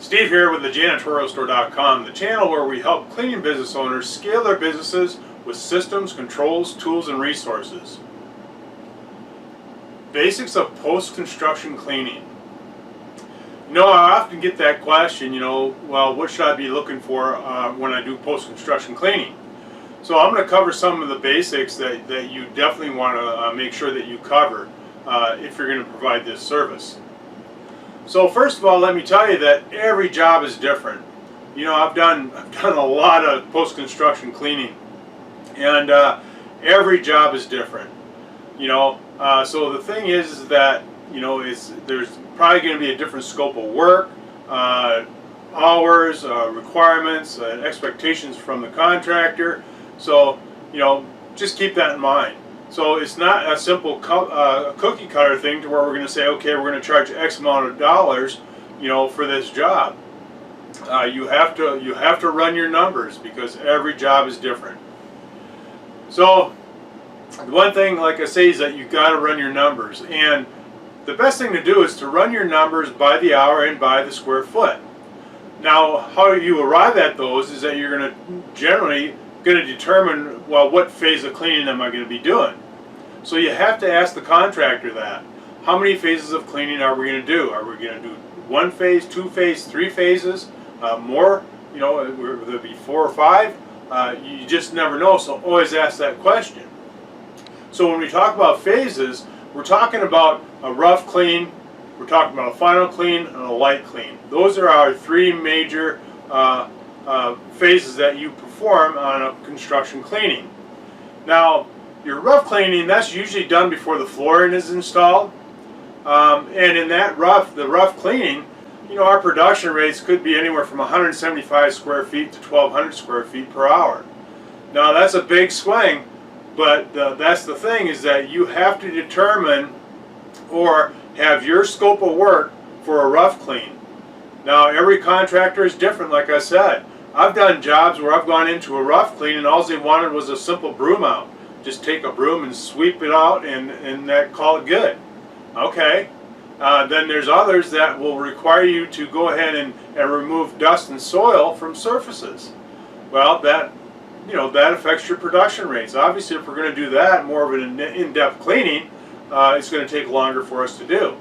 Steve here with the Janitorialstore.com, the channel where we help cleaning business owners scale their businesses with systems, controls, tools, and resources. Basics of post-construction cleaning. You know, I often get that question, well, what should I be looking for when I do post-construction cleaning? So I'm going to cover some of the basics that you definitely want to make sure that you cover if you're going to provide this service. So first of all, let me tell you that every job is different. You know, I've done a lot of post-construction cleaning, and every job is different. So the thing is that there's probably going to be a different scope of work, hours, requirements, expectations from the contractor. So just keep that in mind. So it's not a simple cookie cutter thing to where we're going to say, okay, we're going to charge X amount of dollars, for this job. You have to run your numbers because every job is different. So the one thing, like I say, is that you've got to run your numbers, and the best thing to do is to run your numbers by the hour and by the square foot. Now, how you arrive at those is that you're generally going to determine, well, what phase of cleaning am I going to be doing? So you have to ask the contractor that. How many phases of cleaning are we going to do? Are we going to do one phase, two phases, three phases, more? Will there be 4 or 5? You just never know, so always ask that question. So when we talk about phases, we're talking about a rough clean, we're talking about a final clean, and a light clean. Those are our 3 major phases that you perform on a construction cleaning. Now, your rough cleaning, that's usually done before the flooring is installed. And in that the rough cleaning, our production rates could be anywhere from 175 square feet to 1,200 square feet per hour. Now, that's a big swing, but that's the thing, is that you have to determine or have your scope of work for a rough clean. Now, every contractor is different, like I said. I've done jobs where I've gone into a rough clean and all they wanted was a simple broom out. Just take a broom and sweep it out and call it good. Okay. Then there's others that will require you to go ahead and remove dust and soil from surfaces. Well, that affects your production rates. Obviously, if we're going to do that, more of an in-depth cleaning, it's going to take longer for us to do.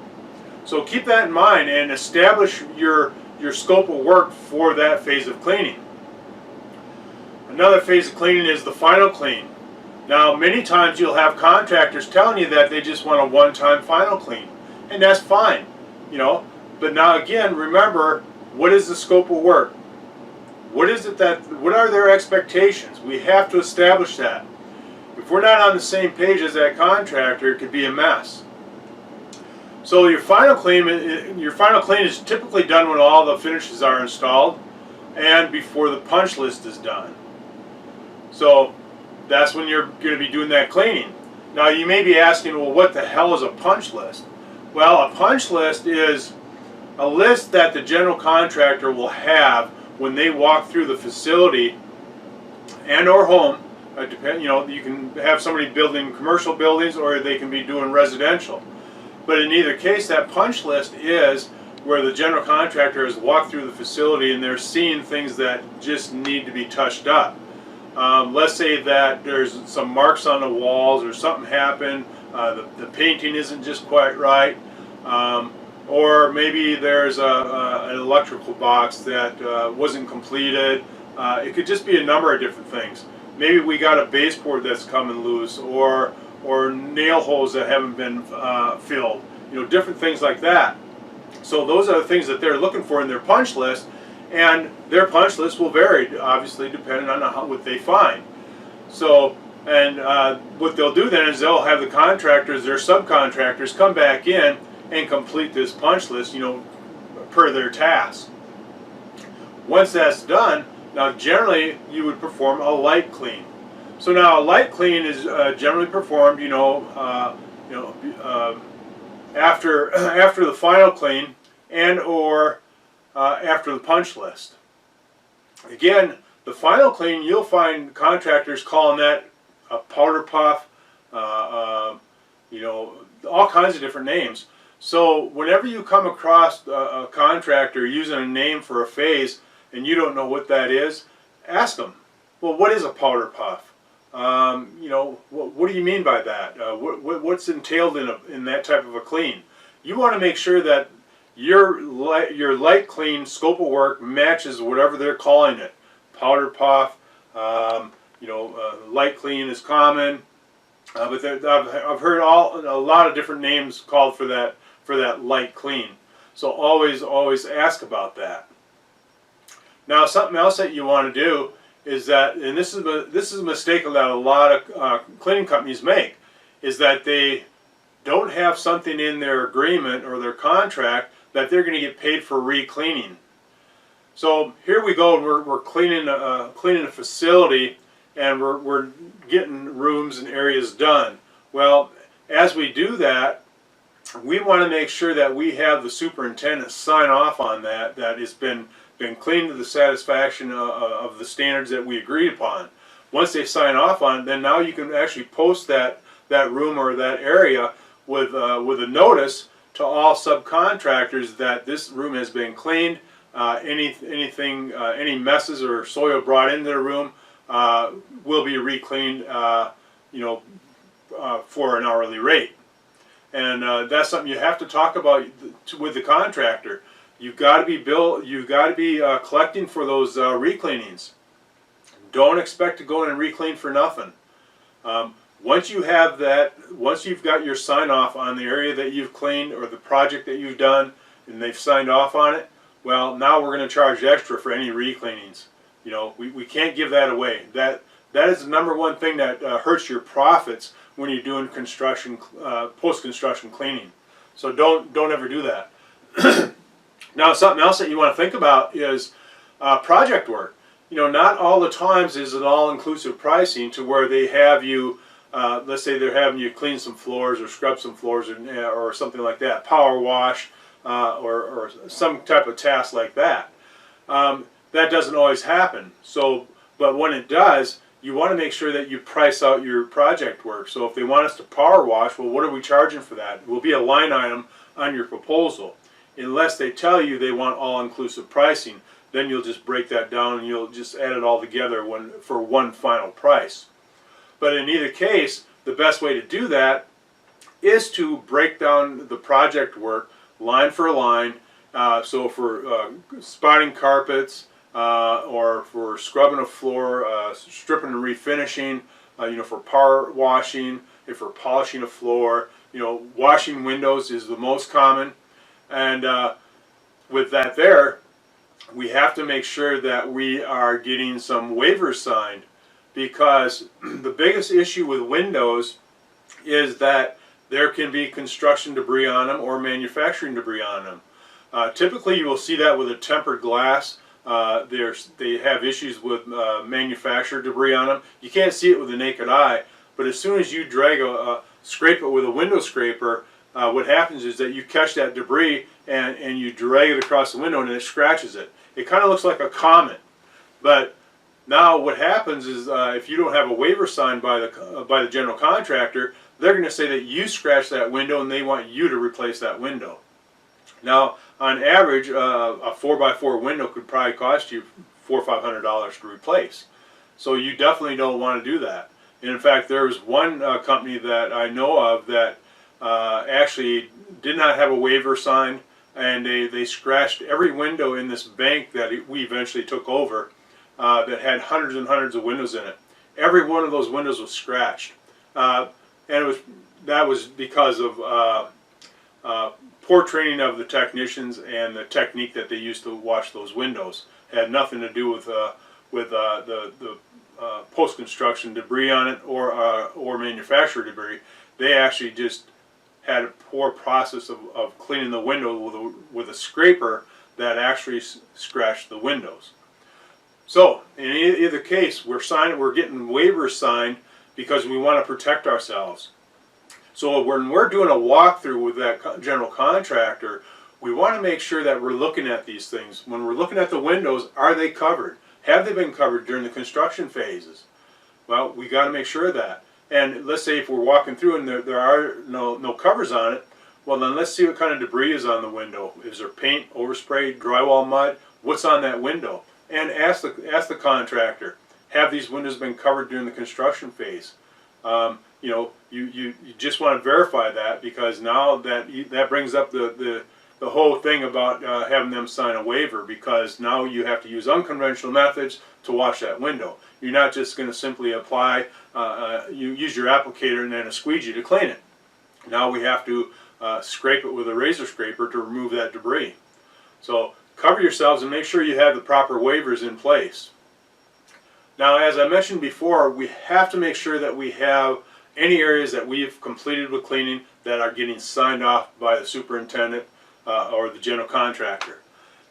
So keep that in mind and establish your scope of work for that phase of cleaning. Another phase of cleaning is the final clean. Now, many times you'll have contractors telling you that they just want a one-time final clean, and that's fine, But now again, remember, what is the scope of work? What are their expectations? We have to establish that. If we're not on the same page as that contractor, it could be a mess. So your final clean is typically done when all the finishes are installed and before the punch list is done. So that's when you're going to be doing that cleaning. Now, you may be asking, well, what the hell is a punch list? Well, a punch list is a list that the general contractor will have when they walk through the facility and or home. You can have somebody building commercial buildings, or they can be doing residential. But in either case, that punch list is where the general contractor has walked through the facility and they're seeing things that just need to be touched up. Let's say that there's some marks on the walls or something happened, the painting isn't just quite right, or maybe there's an electrical box that wasn't completed. It could just be a number of different things. Maybe we got a baseboard that's coming loose, or nail holes that haven't been filled, different things like that. So those are the things that they're looking for in their punch list. And their punch list will vary, obviously, depending on what they find. So, and what they'll do then is they'll have the contractors, their subcontractors, come back in and complete this punch list, per their task. Once that's done, now generally you would perform a light clean. So now a light clean is generally performed, after the final clean and or after the punch list. Again, the final clean, you'll find contractors calling that a powder puff, all kinds of different names. So whenever you come across a contractor using a name for a phase and you don't know what that is, ask them, well, what is a powder puff? You know, what do you mean by that? What's entailed in that type of a clean? You want to make sure that your light clean scope of work matches whatever they're calling it. Powder puff, you know, light clean is common, but I've heard a lot of different names called for that light clean. So always ask about that. Now, something else that you want to do is that, and this is a mistake that a lot of cleaning companies make, is that they don't have something in their agreement or their contract that they're going to get paid for re-cleaning. So here we go, and we're cleaning a facility, and we're getting rooms and areas done. Well, as we do that, we want to make sure that we have the superintendent sign off on that it's been cleaned to the satisfaction of the standards that we agreed upon. Once they sign off on it, then now you can actually post that room or that area with a notice to all subcontractors that this room has been cleaned. Any messes or soil brought into the room will be re-cleaned, you know, for an hourly rate. And that's something you have to talk about with the contractor. You've got to be collecting for those re-cleanings. Don't expect to go in and re-clean for nothing. Once you have that, once you've got your sign off on the area that you've cleaned or the project that you've done, and they've signed off on it, well, now we're going to charge extra for any re-cleanings. You know, we can't give that away. That is the number one thing that hurts your profits when you're doing construction, post-construction cleaning. So don't ever do that. Now, something else that you want to think about is project work. You know, not all the times is it all-inclusive pricing to where they have you, let's say they're having you clean some floors or scrub some floors or something like that, power wash or some type of task like that. That doesn't always happen. So, but when it does, you want to make sure that you price out your project work. So if they want us to power wash, well, what are we charging for that? It will be a line item on your proposal. Unless they tell you they want all-inclusive pricing, then you'll just break that down and you'll just add it all together for one final price. But in either case, the best way to do that is to break down the project work line for line. So for spotting carpets or for scrubbing a floor, stripping and refinishing, you know, for power washing, if for polishing a floor, you know, washing windows is the most common. And with that there, we have to make sure that we are getting some waivers signed, because the biggest issue with windows is that there can be construction debris on them or manufacturing debris on them. Typically you will see that with a tempered glass. They have issues with manufacturer debris on them. You can't see it with the naked eye, but as soon as you scrape it with a window scraper, what happens is that you catch that debris and you drag it across the window and it scratches it. It kind of looks like a comet. But now what happens is if you don't have a waiver signed by the general contractor, they're going to say that you scratched that window and they want you to replace that window. Now, on average, a 4x4 window could probably cost you $400 or $500 to replace. So you definitely don't want to do that. And in fact, there was one company that I know of that actually did not have a waiver signed, and they scratched every window in this bank that we eventually took over that had hundreds and hundreds of windows in it. Every one of those windows was scratched. And that was because of poor training of the technicians and the technique that they used to wash those windows. It had nothing to do with the post-construction debris on it or manufacturer debris. They actually just had a poor process of cleaning the window with a scraper that actually scratched the windows. So in either case, we're getting waivers signed because we want to protect ourselves. So when we're doing a walkthrough with that general contractor, we want to make sure that we're looking at these things. When we're looking at the windows, are they covered? Have they been covered during the construction phases? Well, we got to make sure of that. And let's say if we're walking through and there are no covers on it, Well, then let's see what kind of debris is on the window. Is there paint, overspray, drywall mud? What's on that window? And ask the contractor, have these windows been covered during the construction phase? You know, you just want to verify that, because now that brings up the whole thing about having them sign a waiver, because now you have to use unconventional methods to wash that window. You're not just going to simply apply, you use your applicator and then a squeegee to clean it. Now we have to scrape it with a razor scraper to remove that debris. So cover yourselves and make sure you have the proper waivers in place. Now, as I mentioned before, we have to make sure that we have any areas that we've completed with cleaning that are getting signed off by the superintendent or the general contractor.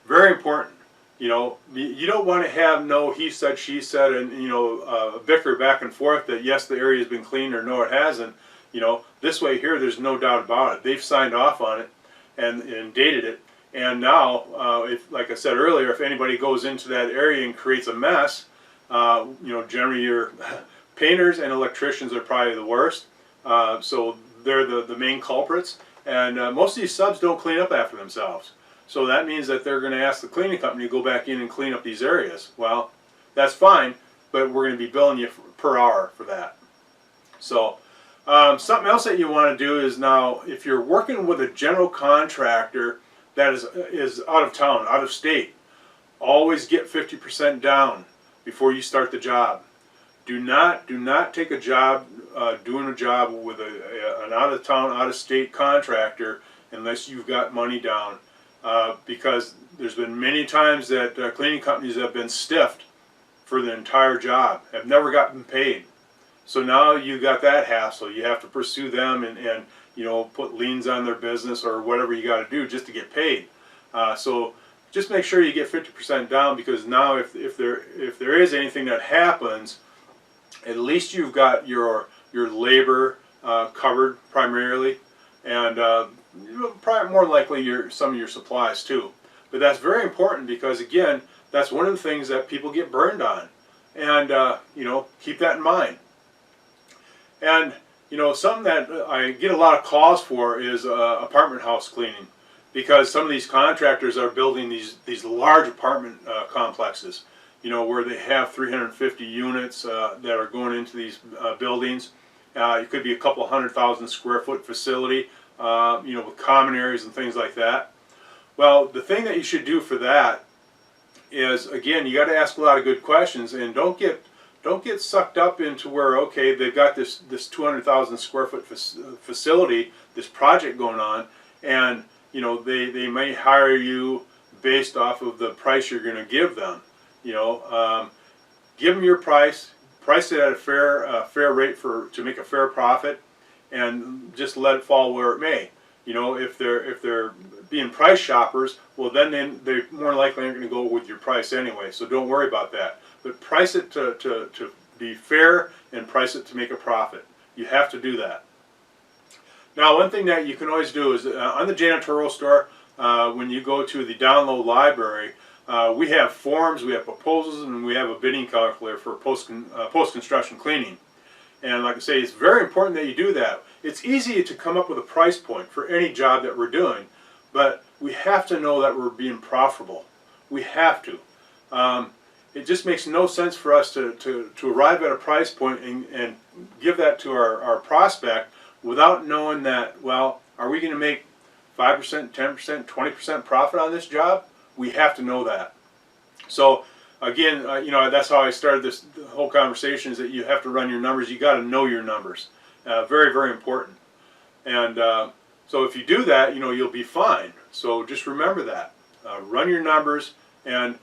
Very important. You know, you don't want to have no he said, she said, and you know, bicker back and forth that yes, the area has been cleaned or no, it hasn't. You know, this way here, there's no doubt about it. They've signed off on it and dated it. And now, if, like I said earlier, if anybody goes into that area and creates a mess, you know, generally your painters and electricians are probably the worst. So they're the main culprits. And most of these subs don't clean up after themselves. So that means that they're going to ask the cleaning company to go back in and clean up these areas. Well, that's fine, but we're going to be billing you per hour for that. So something else that you want to do is, now if you're working with a general contractor that is out of town, out of state, always get 50% down before you start the job. Do not take a job, doing a job with an out of town, out of state contractor unless you've got money down. Because there's been many times that cleaning companies have been stiffed for the entire job, have never gotten paid. So now you got that hassle. You have to pursue them and you know, put liens on their business or whatever you got to do just to get paid. So just make sure you get 50% down, because now if there is anything that happens, at least you've got your labor covered primarily, and probably more likely some of your supplies too. But that's very important, because again, that's one of the things that people get burned on, and you know, keep that in mind. And you know, something that I get a lot of calls for is apartment house cleaning, because some of these contractors are building these large apartment complexes, you know, where they have 350 units that are going into these buildings. It could be a couple 100,000 square foot facility, you know, with common areas and things like that. Well, the thing that you should do for that is, again, you got to ask a lot of good questions, and don't get sucked up into where, okay, they've got this 200,000 square foot facility, this project going on, and you know, they may hire you based off of the price you're going to give them. You know, give them your price it at a fair rate to make a fair profit, and just let it fall where it may. You know, if they're being price shoppers, well, then they more likely aren't going to go with your price anyway. So don't worry about that. But price it to be fair, and price it to make a profit. You have to do that. Now, one thing that you can always do is on the Janitorial Store, when you go to the download library, we have forms, we have proposals, and we have a bidding calculator for post-construction cleaning. And like I say, it's very important that you do that. It's easy to come up with a price point for any job that we're doing, but we have to know that we're being profitable. We have to. It just makes no sense for us to arrive at a price point and give that to our prospect without knowing that, well, are we going to make 5%, 10%, 20% profit on this job? We have to know that. So again, you know, that's how I started this whole conversation, is that you have to run your numbers. You got to know your numbers. Very, very important. And so if you do that, you know, you'll be fine. So just remember that. Run your numbers and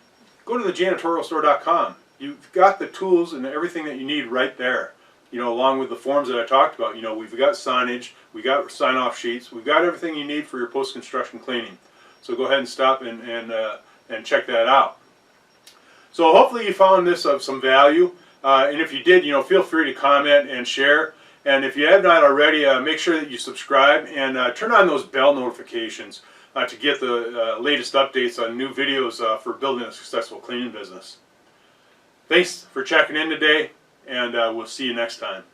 go to the janitorialstore.com. You've got the tools and everything that you need right there. You know, along with the forms that I talked about. You know, we've got signage, we got sign-off sheets, we've got everything you need for your post-construction cleaning. So go ahead and stop and check that out. So hopefully you found this of some value, and if you did, you know, feel free to comment and share. And if you have not already, make sure that you subscribe and turn on those bell notifications to get the latest updates on new videos for building a successful cleaning business. Thanks for checking in today, and we'll see you next time.